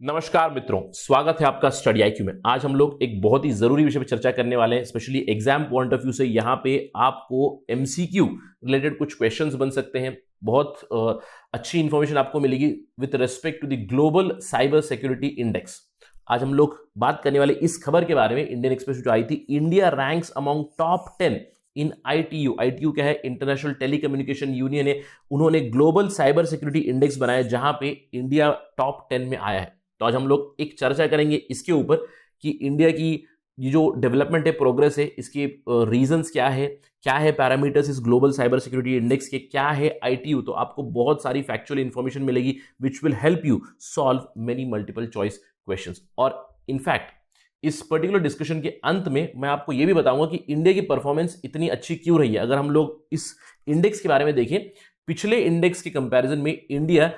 नमस्कार मित्रों, स्वागत है आपका स्टडी आईक्यू में। आज हम लोग एक बहुत ही जरूरी विषय पर चर्चा करने वाले हैं, specially exam point of view से। यहाँ पे आपको एमसीक्यू रिलेटेड कुछ क्वेश्चंस बन सकते हैं। बहुत अच्छी इंफॉर्मेशन आपको मिलेगी with respect to the global cyber security index. आज हम लोग बात करने वाले इस खबर के बारे में, इंडियन एक्सप्रेस जो आई थी, इंडिया रैंक्स अमंग टॉप 10 इन आईटीयू। आईटीयू क्या है? इंटरनेशनल टेलीकम्युनिकेशन यूनियन है। उन्होंने ग्लोबल साइबर सिक्योरिटी इंडेक्स बनाया जहां पे इंडिया टॉप 10 में आया है। तो आज हम लोग एक चर्चा करेंगे इसके ऊपर कि इंडिया की ये जो डेवलपमेंट है, प्रोग्रेस है, इसके रीजंस क्या है पैरामीटर्स इस ग्लोबल साइबर सिक्योरिटी इंडेक्स के, क्या है आईटीयू। तो आपको बहुत सारी फैक्चुअल इंफॉर्मेशन मिलेगी which will help you solve many multiple choice questions. और इनफैक्ट इस पर्टिकुलर डिस्कशन के अंत में मैं आपको यह भी बताऊंगा कि इंडिया की परफॉर्मेंस इतनी अच्छी क्यों रही है। अगर हम लोग इस इंडेक्स के बारे में देखें, पिछले इंडेक्स के कंपैरिजन में इंडिया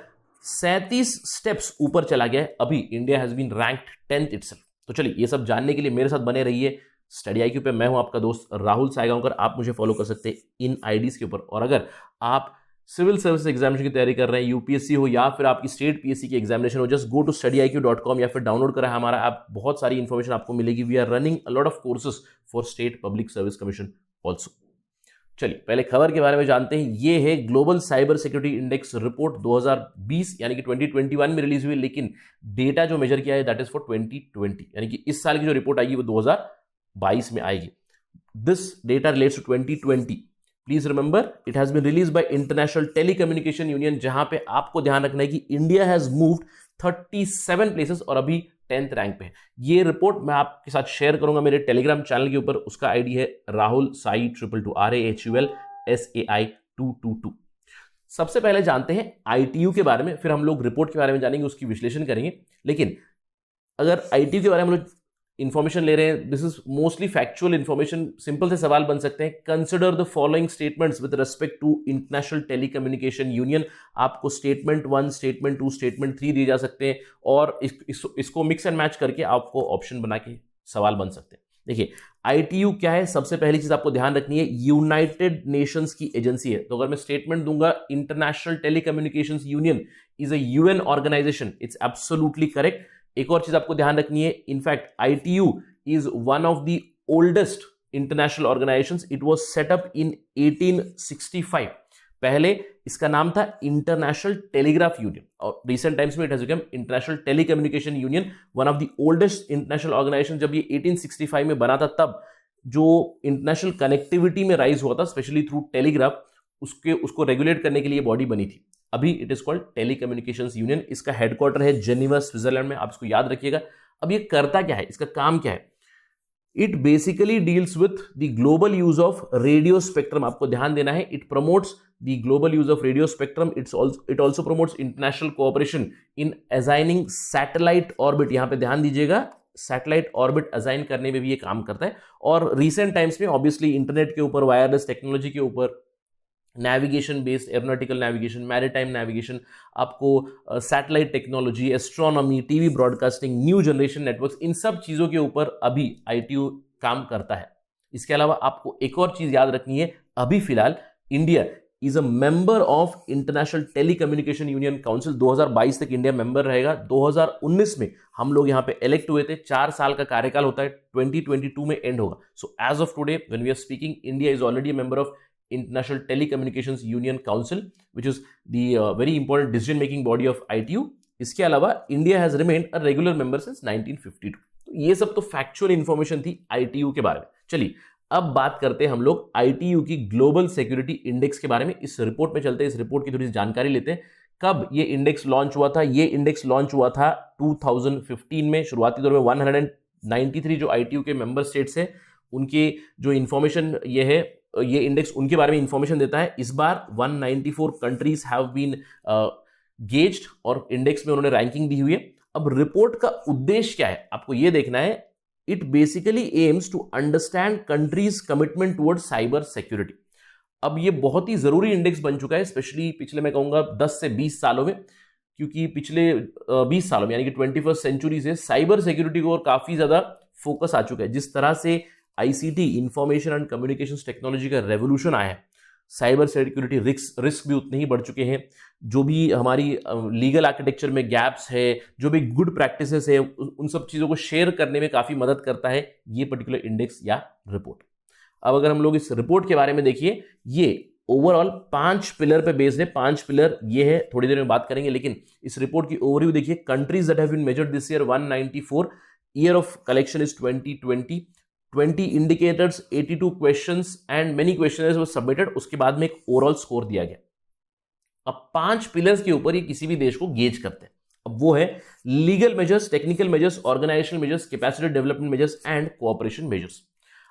37 स्टेप्स ऊपर चला गया है। अभी India has been ranked 10th itself. तो चलिए, ये सब जानने के लिए मेरे साथ बने रहिए स्टडी आईक्यू पे। मैं हूं आपका दोस्त राहुल सायगांवकर। आप मुझे फॉलो कर सकते हैं इन आईडीज के ऊपर। और अगर आप सिविल सर्विस एग्जामिनेशन की तैयारी कर रहे हैं, यूपीएससी हो या फिर आपकी स्टेट पीएससी की एग्जामिनेशन हो, जस्ट गो टू studyIQ.com या फिर डाउनलोड करा है हमारा ऐप। बहुत सारी इंफॉर्मेशन आपको मिलेगी। We are running a lot of courses for state public service commission also. चलिए, पहले खबर के बारे में जानते हैं। ये है global cyber security index report 2020 यानी कि 2021 में रिलीज हुई, लेकिन डेटा जो मेजर किया है दैट इज फॉर 2020, यानी कि इस साल की जो रिपोर्ट आएगी वो 2022 में आएगी। This data relates to 2020। Please remember, it has been release by International Telecommunication Union, जहां पे आपको ध्यान रखना है कि इंडिया हैज मूव्ड 37 प्लेसेस और अभी 10th रैंक पे है। ये रिपोर्ट मैं आपके साथ शेयर करूंगा मेरे टेलीग्राम चैनल के ऊपर। उसका आईडी है राहुल साई 222 RAHUL SAI 222। सबसे पहले जानते हैं आईटीयू के बारे में, फिर हम लोग रिपोर्ट के बारे में जानेंगे, उसकी विश्लेषण करेंगे। लेकिन अगर आईटीयू के बारे में हम लोग इंफॉर्मेशन ले रहे हैं, this is mostly factual information. Simple से सवाल बन सकते हैं, consider the following statements with respect to International Telecommunication Union. आपको स्टेटमेंट 1, स्टेटमेंट 2, स्टेटमेंट 3 दिए जा सकते हैं और इसको मिक्स एंड मैच करके आपको ऑप्शन बना के सवाल बन सकते हैं। देखिए, आईटीयू क्या है? सबसे पहली चीज आपको ध्यान रखनी है, यूनाइटेड नेशंस की एजेंसी है। तो अगर मैं स्टेटमेंट दूंगा International Telecommunications Union is a UN organization, it's absolutely correct. एक और चीज आपको ध्यान रखनी है, in fact ITU is one of the oldest international organizations. It was set up in 1865। पहले इसका नाम था इंटरनेशनल टेलीग्राफ यूनियन और रिसेंट टाइम्स में it has become International Telecommunication Union, one of the oldest international organization. जब ये 1865 में बना था, तब जो इंटरनेशनल कनेक्टिविटी में राइज हुआ था, स्पेशली थ्रू टेलीग्राफ, उसको रेगुलेट करने के लिए बॉडी बनी थी। अभी it is called telecommunications union. इसका हेडक्वार्टर है जेनीवा, स्विट्जरलैंड में। आप इसको याद रखिएगा। अब ये करता क्या है, इसका काम क्या है? It basically deals with the global use of radio spectrum. आपको ध्यान देना है, it promotes the global use of radio spectrum. It also promotes international cooperation in assigning satellite orbit. यहां पे ध्यान दीजिएगा, सैटेलाइट ऑर्बिट असाइन करने में भी ये काम करता है। और रिसेंट टाइम्स में ऑब्वियसली इंटरनेट के ऊपर, वायरलेस टेक्नोलॉजी के ऊपर, navigation based, aeronautical navigation, maritime navigation, आपको satellite technology, astronomy, TV broadcasting, new generation networks, इन सब चीज़ों के ऊपर अभी आईटीयू काम करता है। इसके अलावा आपको एक और चीज़ याद रखनी है, अभी फिलहाल India is a member of international Telecommunication union council. 2022 तक इंडिया मेंबर रहेगा। 2019 में हम लोग यहाँ पे इलेक्ट हुए थे। 4 साल का कार्यकाल होता है, 2022 में एंड होगा। So as of today when we are speaking, India is already a member of International Telecommunications Union Council, which is the very important decision making body of ITU. इसके अलावा India has remained a regular member since 1952। तो ये सब तो factual information थी ITU के बारे में। चलिए, अब बात करते हैं हम लोग आईटीयू की ग्लोबल सिक्योरिटी इंडेक्स के बारे में। इस रिपोर्ट में चलते हैं, इस रिपोर्ट की थोड़ी सी जानकारी लेते हैं। कब ये इंडेक्स लॉन्च हुआ था? ये इंडेक्स लॉन्च हुआ था 2015 में। शुरुआती दौर में 193 जो आईटीयू के मेंबर स्टेट्स हैं, उनके जो इंफॉर्मेशन ये इंडेक्स उनके बारे में इंफॉर्मेशन देता है। इस बार 194 कंट्रीज हैव बीन गेज्ड और इंडेक्स में उन्होंने रैंकिंग दी हुई है। अब रिपोर्ट का उद्देश्य क्या है, आपको यह देखना है। It basically aims to understand countries commitment towards cyber security. अब ये बहुत ही जरूरी इंडेक्स बन चुका है, स्पेशली पिछले मैं कहूंगा 10 से 20 सालों में, क्योंकि पिछले 20 सालों में यानी कि 21st सेंचुरी से साइबर सिक्योरिटी को और काफी ज्यादा फोकस आ चुका है। जिस तरह से ICT, information and communications technology का रेवोल्यूशन आया है, साइबर सिक्योरिटी रिस्क भी उतने ही बढ़ चुके हैं। जो भी हमारी लीगल आर्किटेक्चर में गैप्स है, जो भी गुड प्रैक्टिसेस है, उन सब चीज़ों को शेयर करने में काफ़ी मदद करता है ये पर्टिकुलर इंडेक्स या रिपोर्ट। अब अगर हम लोग इस रिपोर्ट के बारे में देखिए, ये ओवरऑल 5 पिलर पे बेस्ड है। 5 पिलर ये है, थोड़ी देर में बात करेंगे, लेकिन इस रिपोर्ट की ओवरव्यू देखिए। Countries that have been measured this year 194, year of collection is 2020, 20 indicators, 82 questions and many questionnaires were submitted. उसके बाद में एक ओवरऑल स्कोर दिया गया। अब 5 पिलर्स के ऊपर ये किसी भी देश को गेज करते हैं। अब वो है legal measures, technical measures, organizational measures, capacity development measures and cooperation measures.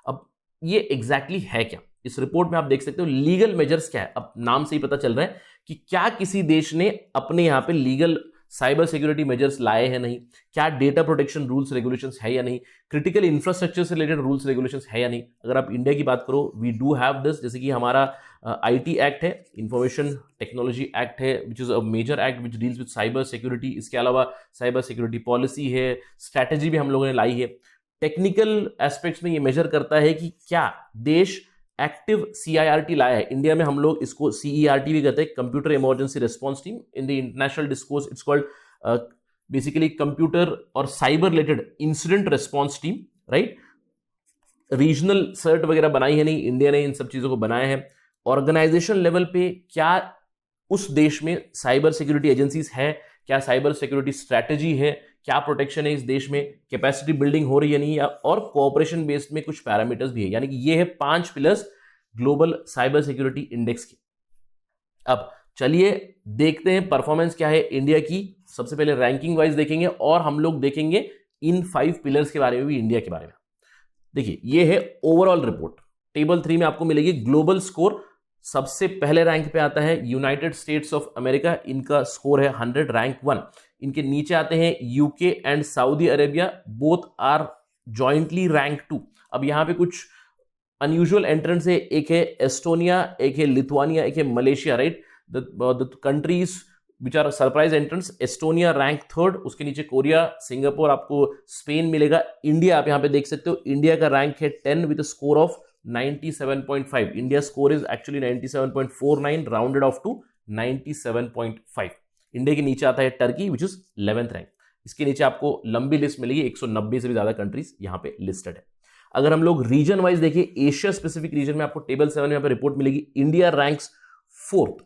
अब ये एग्जैक्टली है क्या? इस रिपोर्ट में आप देख सकते हो लीगल मेजर्स क्या है। अब नाम से ही पता चल रहा है कि क्या किसी देश ने अपने यहां पे लीगल साइबर सिक्योरिटी मेजर्स लाए हैं नहीं, क्या डेटा प्रोटेक्शन रूल्स रेगुलेशंस है या नहीं, क्रिटिकल इंफ्रास्ट्रक्चर से रिलेटेड रूल्स रेगुलेशंस है या नहीं। अगर आप इंडिया की बात करो, वी डू हैव दिस, जैसे कि हमारा आईटी एक्ट है, इंफॉर्मेशन टेक्नोलॉजी एक्ट है, which is a major act which deals with cyber security. इसके अलावा साइबर सिक्योरिटी पॉलिसी है, स्ट्रैटेजी भी हम लोगों ने लाई है। टेक्निकल एस्पेक्ट्स में ये मेजर करता है कि क्या देश एक्टिव CIRT लाया है। इंडिया में हम लोग इसको CERT भी कहते हैं, computer emergency response team. In the international discourse it's called basically computer और cyber related incident response team, right. Regional CERT वगैरह बनाई है नहीं, इंडिया ने इन सब चीजों को बनाया है। ऑर्गेनाइजेशन लेवल पे क्या उस देश में साइबर सिक्योरिटी एजेंसीज है, क्या साइबर सिक्योरिटी स्ट्रैटेजी है, क्या प्रोटेक्शन है इस देश में, कैपेसिटी बिल्डिंग हो रही है नहीं, और कोऑपरेशन बेस्ड में कुछ पैरामीटर्स भी है। यानी कि ये है 5 pillars global cyber security index के। अब चलिए देखते हैं परफॉर्मेंस क्या है इंडिया की। सबसे पहले रैंकिंग वाइज देखेंगे और हम लोग देखेंगे इन 5 पिलर्स के बारे में भी, इंडिया के बारे में। देखिए ये है ओवरऑल रिपोर्ट। टेबल 3 में आपको मिलेगी ग्लोबल स्कोर। सबसे पहले रैंक पे आता है यूनाइटेड स्टेट्स ऑफ अमेरिका, इनका स्कोर है 100, रैंक 1। इनके नीचे आते हैं UK and Saudi Arabia, both are jointly rank 2। अब यहां पे कुछ अनयूजुअल एंट्रेंस है, एक है एस्टोनिया, एक है लिथुआनिया, एक है Malaysia, right. The countries which are surprise entrance, Estonia rank 3, उसके नीचे कोरिया, सिंगापुर, आपको स्पेन मिलेगा। इंडिया आप यहां पे देख सकते हो, इंडिया का रैंक है 10 with score of 97.5। India score is actually 97.49 rounded off to 97.5। India के नीचे आता है Turkey which is 11th rank. इसके नीचे आपको लंबी लिस्ट मिलेगी, 190 से भी ज्यादा कंट्रीज यहां पे लिस्टेड है। अगर हम लोग रीजन वाइज देखिए, एशिया स्पेसिफिक रीजन में आपको टेबल 7 में यहां पे रिपोर्ट मिलेगी। India ranks 4th,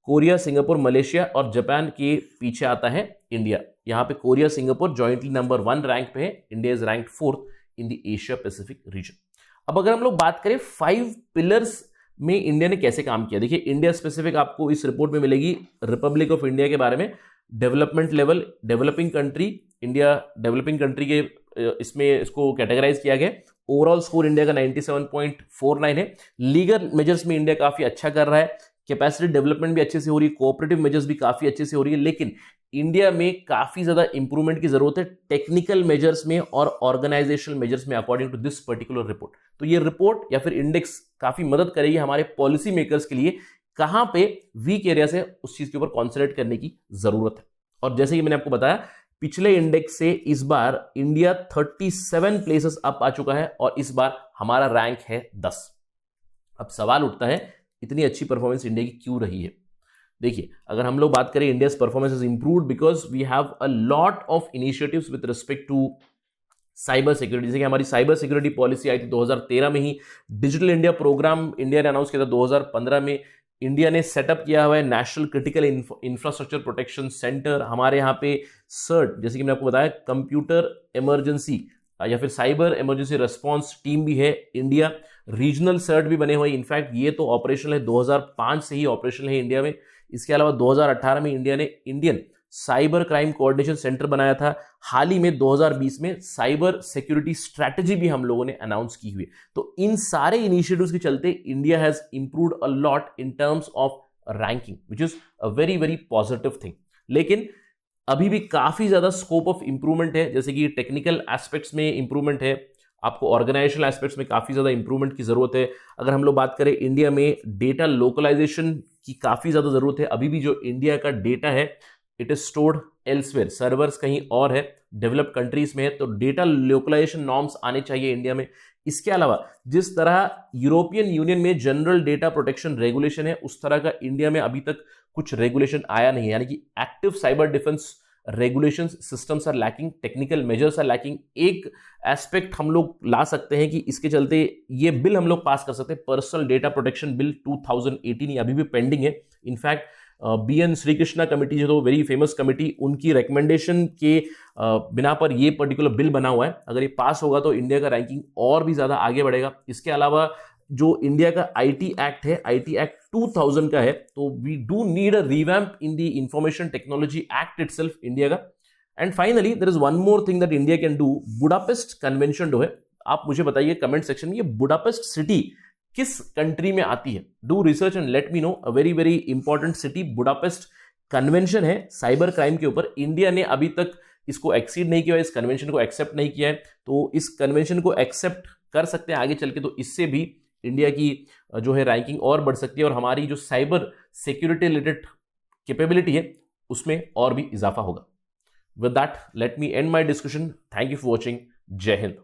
Korea, Singapore, Malaysia और जापान के पीछे आता है इंडिया। यहां पे Korea, Singapore jointly number 1 rank पे है। India is rank 4th in the Asia Pacific region. अब अगर हम लोग बात करें 5 पिलर्स में इंडिया ने कैसे काम किया, देखिए इंडिया स्पेसिफिक आपको इस रिपोर्ट में मिलेगी रिपब्लिक ऑफ इंडिया के बारे में। Development level, developing country, India developing country के इसमें इसको कैटेगराइज किया गया। ओवरऑल स्कोर इंडिया का 97.49 है। लीगल मेजर्स में इंडिया काफी अच्छा कर रहा है, कैपेसिटी डेवलपमेंट भी अच्छे से हो रही है, कोऑपरेटिव मेजर्स भी काफी अच्छे से हो रही है। लेकिन इंडिया में काफी ज्यादा इंप्रूवमेंट की जरूरत है टेक्निकल मेजर्स में और ऑर्गेनाइजेशनल मेजर्स में, according to this particular report. तो ये रिपोर्ट या फिर इंडेक्स काफी मदद करेगी हमारे पॉलिसी मेकर्स के लिए, कहां पे वीक एरिया से उस चीज के ऊपर कॉन्सेंट्रेट करने की जरूरत है। और जैसे कि मैंने आपको बताया, पिछले इंडेक्स से इस बार इंडिया 37 प्लेसेस अप आ चुका है और इस बार हमारा रैंक है 10। अब सवाल उठता है, इतनी अच्छी परफॉर्मेंस इंडिया की क्यों रही है? देखिए, अगर हम लोग बात करें, India performance is improved because we have a lot of initiatives with respect to cyber security. जैसे कि हमारी साइबर सिक्योरिटी पॉलिसी आई थी 2013 में ही, डिजिटल इंडिया प्रोग्राम इंडिया ने अनाउंस किया था 2015 में। इंडिया ने सेटअप किया हुआ है national critical infrastructure protection centre. हमारे यहाँ पे सर्ट, जैसे कि मैंने आपको बताया, कंप्यूटर इमरजेंसी या फिर साइबर इमरजेंसी रिस्पॉन्स टीम भी है इंडिया। रीजनल सर्ट भी बने हुए, इनफैक्ट ये तो ऑपरेशनल है, 2005 से ही ऑपरेशनल है इंडिया में। इसके अलावा 2018 में इंडिया ने Indian cyber crime coordination centre बनाया था। हाल ही में 2020 में साइबर सिक्योरिटी स्ट्रैटेजी भी हम लोगों ने अनाउंस की हुई। तो इन सारे इनिशिएटिव्स के चलते India has improved a lot in terms of ranking, which is a very very positive thing. लेकिन अभी भी काफी ज्यादा स्कोप ऑफ इंप्रूवमेंट है, जैसे कि टेक्निकल एस्पेक्ट्स में इंप्रूवमेंट है, आपको ऑर्गेनाइजेशनल एस्पेक्ट्स में काफी ज्यादा इंप्रूवमेंट की जरूरत है। अगर हम लोग बात करें इंडिया में डेटा लोकलाइजेशन की काफी ज्यादा जरूरत है। अभी भी जो इंडिया का डेटा है, it is stored elsewhere, servers कहीं और है, डेवलप्ड कंट्रीज में है। तो डेटा लोकलाइजेशन नॉर्म्स आने चाहिए इंडिया में। इसके अलावा जिस तरह यूरोपियन यूनियन में जनरल डेटा प्रोटेक्शन रेगुलेशन है, उस तरह का इंडिया में अभी तक कुछ रेगुलेशन आया नहीं है, यानी कि active cyber defence regulations systems are lacking, technical measures are lacking. एक एस्पेक्ट हम लोग ला सकते हैं कि इसके चलते ये बिल हम लोग पास कर सकते हैं, पर्सनल डेटा प्रोटेक्शन बिल 2018, ये अभी भी पेंडिंग है। In fact BN Shri Krishna committee जो वेरी फेमस कमेटी, उनकी रिकमेंडेशन के बिना पर ये पर्टिकुलर बिल बना हुआ है। अगर ये पास होगा तो इंडिया का रैंकिंग और भी ज्यादा आगे बढ़ेगा। इसके अलावा जो इंडिया का IT एक्ट है, IT एक्ट 2000 का है, तो we do need a revamp in the information technology act itself India का। And finally there is one more thing that India can do, Budapest convention जो है, आप मुझे बताइए कमेंट सेक्शन में, ये बुडापेस्ट सिटी किस कंट्री में आती है? Do research and let me know. A very very important city, Budapest convention है साइबर क्राइम के ऊपर। इंडिया ने अभी तक इसको एक्सीड नहीं किया है, इस कन्वेंशन को एक्सेप्ट नहीं किया है, तो इस कन्वेंशन को एक्सेप्ट कर सकते हैं आगे चल के, तो इससे भी इंडिया की जो है रैंकिंग और बढ़ सकती है और हमारी जो साइबर सिक्योरिटी रिलेटेड कैपेबिलिटी है उसमें और भी इजाफा होगा। With that let me and my discussion. Thank you for watching. जय हिंद।